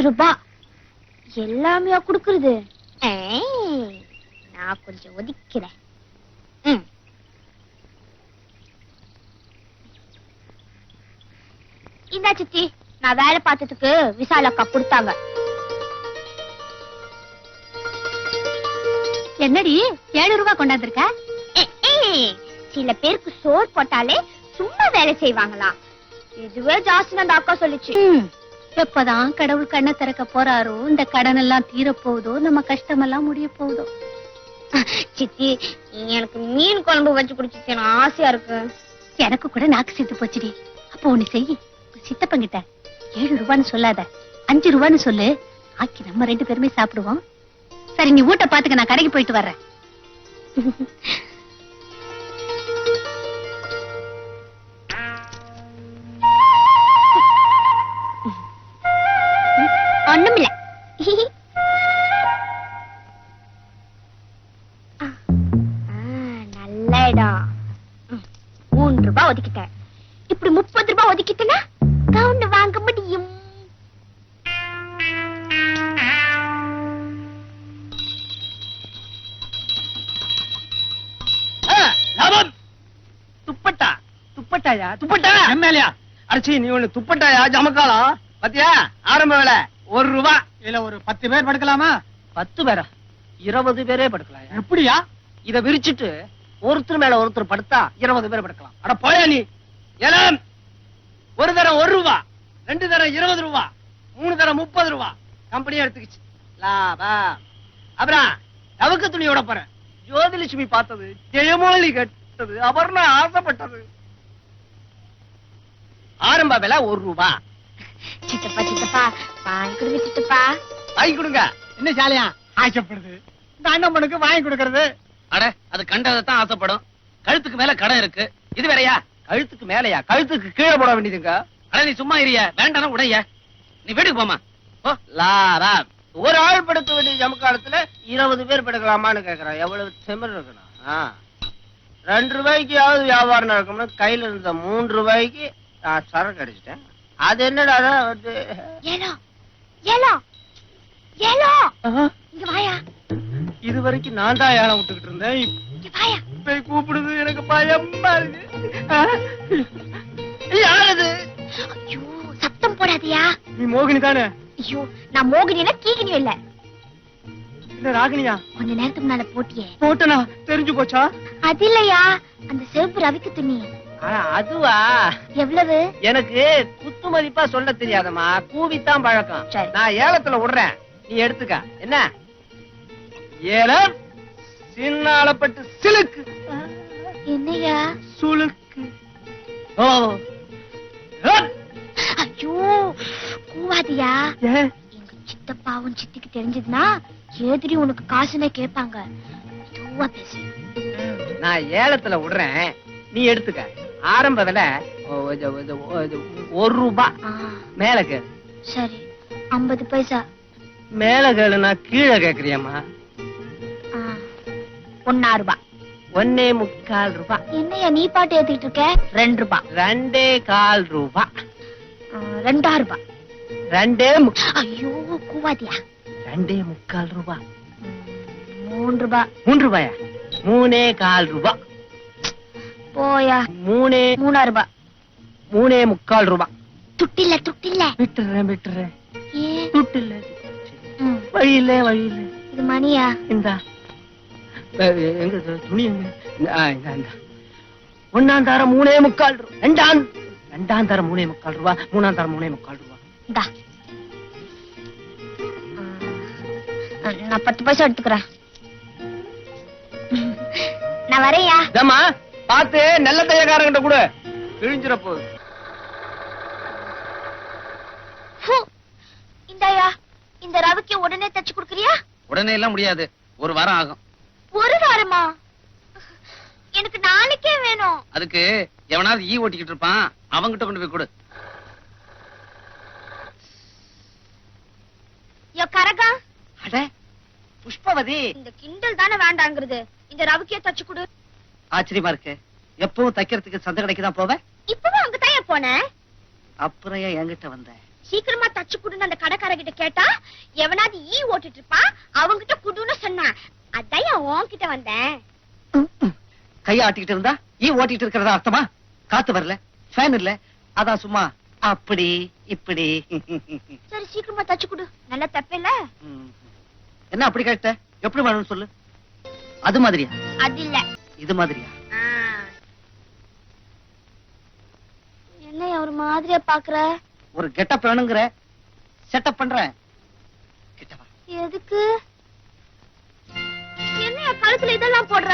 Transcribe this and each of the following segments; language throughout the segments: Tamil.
ரூபாய் எல்லாமே குடுக்குறது. நான் கொஞ்சம் ஒதுக்கிறேன். இந்தா சித்தி, நான் வேலை பார்த்ததுக்கு விசால் அக்கா கொடுத்தாங்க. என்னடி 7 ரூபாய் கொண்டாந்துருக்க? சில பேருக்கு சோறு போட்டாலே சும்மா வேலை செய்வாங்களாம். இதுவே ஜாஸ்தி அந்த அக்கா சொல்லிச்சு. எப்பதான் கடவுள் கண்ணை திறக்க போறாரோ, இந்த கடன் எல்லாம் தீர போகுதோ, நம்ம கஷ்டமெல்லாம் முடிய போகுதோ. சித்தி, எனக்கு மீன் குழம்பு வச்சு குடிச்சு ஆசையா இருக்கு. எனக்கு கூட நாக்கு சித்து போச்சுடி. அப்போ ஒண்ணு செய், சித்தப்பங்கிட்ட 7 ரூபான்னு சொல்லாத, 5 ரூபான்னு சொல்லு. ஆக்கி நம்ம 2 பேருமே சாப்பிடுவோம். சரி, நீ ஊட்ட பாத்துக்க, நான் கடைக்கு போயிட்டு வர்றேன். ஒண்ணுமில்ல. நல்ல இடம். 3 ரூபாய் ஒதுக்கிட்டேன். இப்படி 30 ரூபாய் ஒதுக்கிட்டேன்னா கவுண்ட் வாங்க முடியும். துப்பட்டா துப்பட்டாயா? துப்பட்டா எம்எல்ஏ அடிச்சு நீ ஒண்ணு துப்பட்டாயா? ஜமக்காலம் பாத்தியா? ஆரம்ப வேலை 1 ரூபாய். இதுல ஒரு 10 பேர் படுக்கலாமா? 10 பேரா? 20 பேரே படுக்கலாம். எப்படியா? இத விரிச்சிட்டு ஒருத்தர் மேல ஒருத்தர் படுத்தா 20 பேர் படுக்கலாம். அட போயா நீ. ஏலம் ஒரு தரம் 1 ரூபாய், 2 தரம் 20 ரூபாய், 3 தரம் 30 ரூபாய். கம்பெனியா எடுத்துக்கிச்சு. லாபம். அப்புறம் தவக்க துணியோட போறேன். ஜோதிலட்சுமி பார்த்தது, ஜெயமோலி கேட்டது, அபர்ணா ஆசைப்பட்டது. ஆரம்ப விலை 1 ரூபாய். சித்தப்பா சித்தப்பா வாங்கி கொடுங்க. சித்தப்பா வாங்கி கொடுங்க. என்ன ஜாலியா ஆசைப்படுது? இந்த அண்ணம்மனுக்கு வாங்கி கொடுக்கறது. அட, அது கண்டதான் ஆசைப்படும். கழுத்துக்கு மேல கடன் இருக்கு. இது வேறையா? கழுத்துக்கு மேலையா? கழுத்துக்கு கீழே போட வேண்டியதுங்க. அட நீ சும்மா இரிய, வேண்டாம் உடைய. நீ வீட்டுக்கு போமா. லாரா ஒரு ஆள் படுக்க வேண்டிய ஜமக்காலத்துல 20 பேர் படுக்கலாமான்னு கேக்குறான். எவ்வளவு திமிர் இருக்கணும். 2 ரூபாய்க்காவது வியாபாரம் நடக்கும்னு கையில இருந்த 3 ரூபாய்க்கு நான் சரக்கு அடிச்சிட்டேன். அது என்னடா இது வரைக்கும் நான் தான் ஏலம் விட்டுக்கிட்டு இருந்தேன். இப்ப கூப்பிடுது. எனக்கு பயமா இருக்கு. யாரது? சத்தம் போடாதியா. நீ மோகினி தானே? ஐயோ, நான் மோகினியா கீகினியும் இல்ல. இல்ல ராகினியா? கொஞ்ச நேரத்துக்கு முன்னால போட்டியே. போட்டனா? தெரிஞ்சு போச்சா? அது இல்லையா, அந்த செவப்பு ரவிக்கு துணி. அதுவா? எவ்வளவு? எனக்கு குத்து மதிப்பா சொல்ல தெரியாதம்மா. கூவித்தான் பழக்கம். நான் ஏலத்துல விடுறேன், நீ எடுத்துக்க. என்ன ஏலம்? சின்ன அளப்பட்டு சிலுக்கு. என்னையா? சுளுக்கு. ஓ ஐயோ, கூவாதியா. எங்க சித்தப்பாவும் சித்திக்கு தெரிஞ்சதுன்னா எதிரி உனக்கு காசுனே கேட்பாங்க. இதுவா பேசு. நான் ஏலத்துல விடுறேன், நீ எடுத்துக்க. ஆரம்ப விலை 1 ரூபாய். மேல கேளு. சரி, 50 பைசா. மேல கேளுனா கீழே கேக்குறியம்மா. 1 ரூபாய். 1.25 ரூபாய். என்னையா நீ பாட்டு ஏத்திட்டு இருக்க? 2 ரூபாய். 2.25 ரூபாய். 2 ரூபாய். 2. ஐயோ கூவாதியா. 2.25 ரூபாய். 3 ரூபாய். 3 ரூபாயா? 3.25 ரூபாய். போயா. 3 ரூபாய். 3.25 ரூபாய். துட்டில்ல துட்டில்ல. விட்டுறேன். துட்டில்ல. வழி இல்ல. இது மணியா? இந்தா. எங்க துணி எங்க? ஒன்னாம் தரம் 3.25 ரூபாய். ரெண்டாம் தரம் 3.25 ரூபாய். 3ஆம் தரம் 3.25 ரூபாய். நான் 10 பைசா எடுத்துக்கிறேன். நான் வரையா. பார்த்து நல்ல தையக்காரங்கிட்ட கூட கிழிஞ்சிட போகுது. இந்தாயா, இந்த ரவிக்கு உடனே தச்சு கொடுக்கறியா? உடனே எல்லாம் முடியாது, 1 வாரம் ஆகும். 1 வாரமா? எனக்கு நாளைக்கே வேணும். அதுக்கு எவனாவது ஈ ஓட்டிக்கிட்டு இருப்பான், அவங்கிட்ட கொண்டு போய் கொடு. யோ கரகா. அட புஷ்பவதி, இந்த கிண்டல் தானே வேண்டாங்கிறது. இந்த ரவிக்கே தச்சு கொடு. ஆச்சரியமா இருக்கு. எப்பவும் தைக்கிறதுக்கு சந்தை கடைக்கு தான் போவேன். இப்பவே அங்க தான் போனேன். அப்புறம் என்கிட்ட வந்த சீக்கிரமா தச்சு குடுன்னு அந்த கடைக்காரகிட்ட கேட்டா எவனாவது ஓட்டிட்டு இருப்பான், அவங்கிட்ட குடுன்னு சொன்னான். அதான் உன்கிட்ட வந்தேன். கைய ஆட்டிக்கிட்டு இருந்தா ஓட்டிட்டு இருக்கிறதா அர்த்தமா? காத்து வரல, ஃபேன் இல்ல, அதான் சும்மா அப்படி இப்படி. சரி சீக்கிரமா தச்சு குடு, நல்ல தப்பில்ல. என்ன அப்படி கேட்ட? எப்படி வேணும்னு சொல்லு. அது மாதிரியா? அது இல்ல, இது மாதிரியா? என்ன ஒரு மாதிரியா பாக்குற? ஒரு கெட்டப் வேணுங்கிற, செட்டப் பண்றேன். கிட்டவா. எதுக்கு? என்ன கழுத்துல இதெல்லாம் போடுற?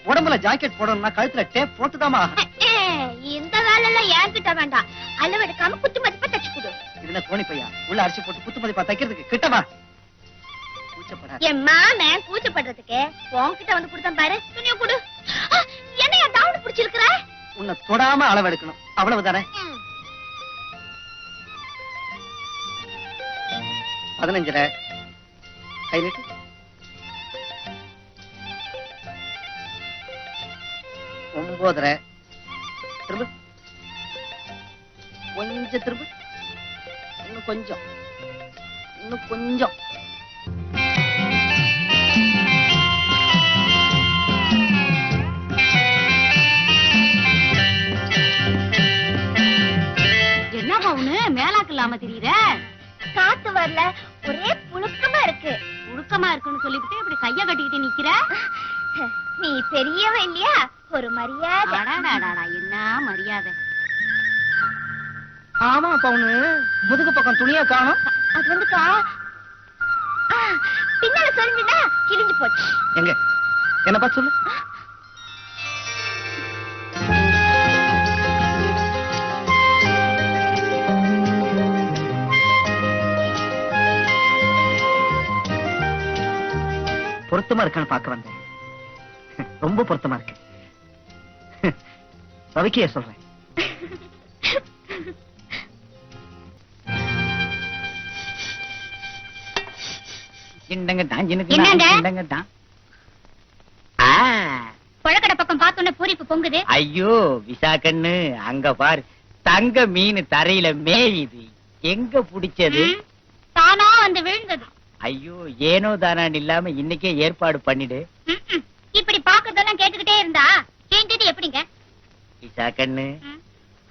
உடம்புல ஜாக்கெட் போடணும்னா கழுத்துல டேப் போட்டுதாமா? இந்த வேலை எல்லாம் என்கிட்ட வேண்டாம். அளவெடுக்காம குத்து மதிப்பா தச்சு கொடு. இதுல கோணி பையா உள்ள அரிசி போட்டு குத்து மதிப்பா தைக்கிறதுக்கு கிட்டவா. என் மாமன் கூச்சப்படுறதுக்கு உன்கிட்ட வந்து கொடுத்தேன் பாரு. துணிய கொடு. என்னையா தாவணி பிடிச்சிருக்கிற? உன்னை தொடாம அளவெடுக்கணும், அவ்வளவுதானே? 15 கை நீட்டு. 9 திரும்ப, கொஞ்சம் திரும்ப, இன்னும் கொஞ்சம், இன்னும் கொஞ்சம். என்ன பவுனு மேலாக்கு இல்லாம தெரியுற? காத்து வரல, ஒரே புழுக்கமா இருக்கு. புழுக்கமா இருக்குன்னு சொல்லிவிட்டு இப்படி கைய கட்டிக்கிட்டு நிக்கிற. நீ பெரியவ இல்லையா, ஒரு மரியாதை. என்ன மரியாதை? ஆமா பவுனு, முதுகு பக்கம் துணியா காணும். அது வந்துக்கா பின்னால சொல்லினா கிழிஞ்சு போச்சு. எங்க என்ன பார்த்து சொல்லு. பொருத்தமா இருக்கான்னு பார்க்க வந்தேன். ரொம்ப பொருத்தமா இருக்கு. ரவிக்கே சொல்றேன். கொழக்கடை பக்கம் பார்த்தோன்னே பூரிப்பு பொங்குது. ஐயோ விசாகண்ணு, அங்க பாரு, தங்க மீன் தரையில மேயுது. எங்க புடிச்சது? தானா வந்து விழுந்தது. ஐயோ ஏனோ தானான்னு இல்லாம இன்னைக்கே ஏற்பாடு பண்ணிடு. இப்படி பாக்குறதெல்லாம் கேட்டுக்கிட்டே இருந்தா கேட்டது எப்படிங்க? விசாகண்ணு,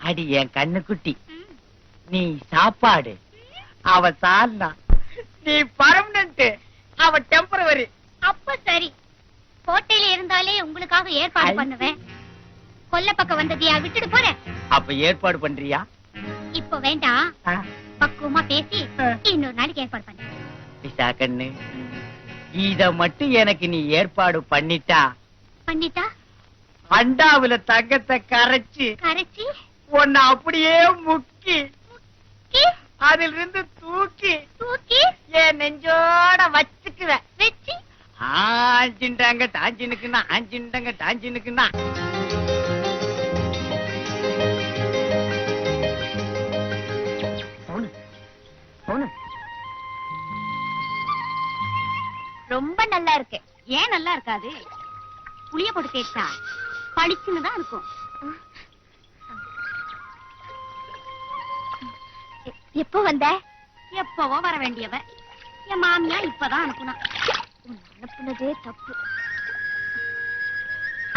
அடி என் கண்ணு குட்டி, நீ சாப்பாடு, அவ சால்னா, நீ பர்மனன்ட், அவ டெம்பரவரி. அப்ப சரி, கோட்டையில இருந்தாலே உங்களுக்காக ஏற்பாடு பண்ணுவேன். கொல்ல பக்கம் வந்ததையா விட்டுட்டு போறேன். அப்ப ஏற்பாடு பண்றியா? இப்ப வேண்டாம், பக்குவமா பேசி இன்னொரு நாளைக்கு ஏற்பாடு பண்ண. விசாகண்ணு, இத மட்டும் எனக்கு நீ ஏற்பாடு பண்ணிட்டா அண்டாவுல தங்கத்தை கரைச்சு கரைச்சி உன்னை அப்படியே முக்கி அதில் இருந்து தூக்கி தூக்கி என் நெஞ்சோட வச்சுக்குவேன். வச்சு ஆஞ்சிண்டாங்க டாஞ்சினுக்குன்னா, ஆஞ்சிண்டாங்க டாஞ்சினுக்குன்னா. ரொம்ப நல்லா இருக்கு. ஏன் நல்லா இருக்காது? புளிய போட்டு தேய்ச்சா பளிச்சுன்னு தான் இருக்கும். எப்போ வந்த? எப்பவோ வர வேண்டியவ. என் மாமியா இப்பதான் அனுப்புனா. அனுப்புனதே தப்பு.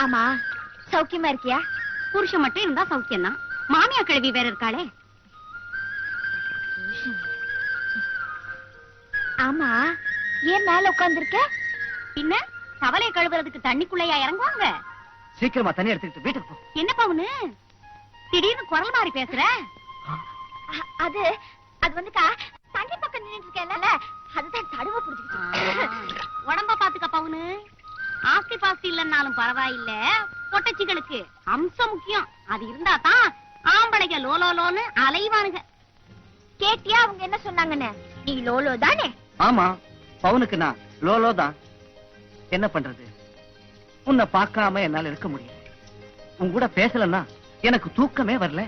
ஆமா, சௌக்கியமா இருக்கியா? புருஷன் மட்டும் இருந்தா சௌக்கியம் தான். மாமியா கிழவி வேற இருக்காளே. ஆமா, ஏன் மேல உட்கார்ந்திருக்க? பின்ன கவலை கழுவுறதுக்கு தண்ணிக்குள்ளையா இறங்குவாங்க? சீக்கிரமா தண்ணி எடுத்துக்கிட்டு வீட்டுக்கு போ. என்ன பவுனு திடீர்னு குரல் மாறி பேசுற? அது அது வந்துக்கா, தண்ணி பக்கம் நின்னுட்டு இருக்கேன்ல, அதுதான் தடுவ புடிச்சிட்டு. உடம்ப பாத்துக்க பவுனு. ஆஸ்தி பாஸ்தி இல்லன்னாலும் பரவாயில்ல, பொட்டச்சிகளுக்கு அம்சம் முக்கியம். அது இருந்தா தான் ஆம்பளைங்க லோலோலோன்னு அலைவானுங்க. கேட்டியா அவங்க என்ன சொன்னாங்கன்னு? நீ லோலோ தானே? ஆமா, பவுனுக்கு நான் லோலோ தான். என்ன பண்றது, உன்னை பார்க்காம என்னால இருக்க முடியல. உன் கூட பேசலன்னா எனக்கு தூக்கமே வரல.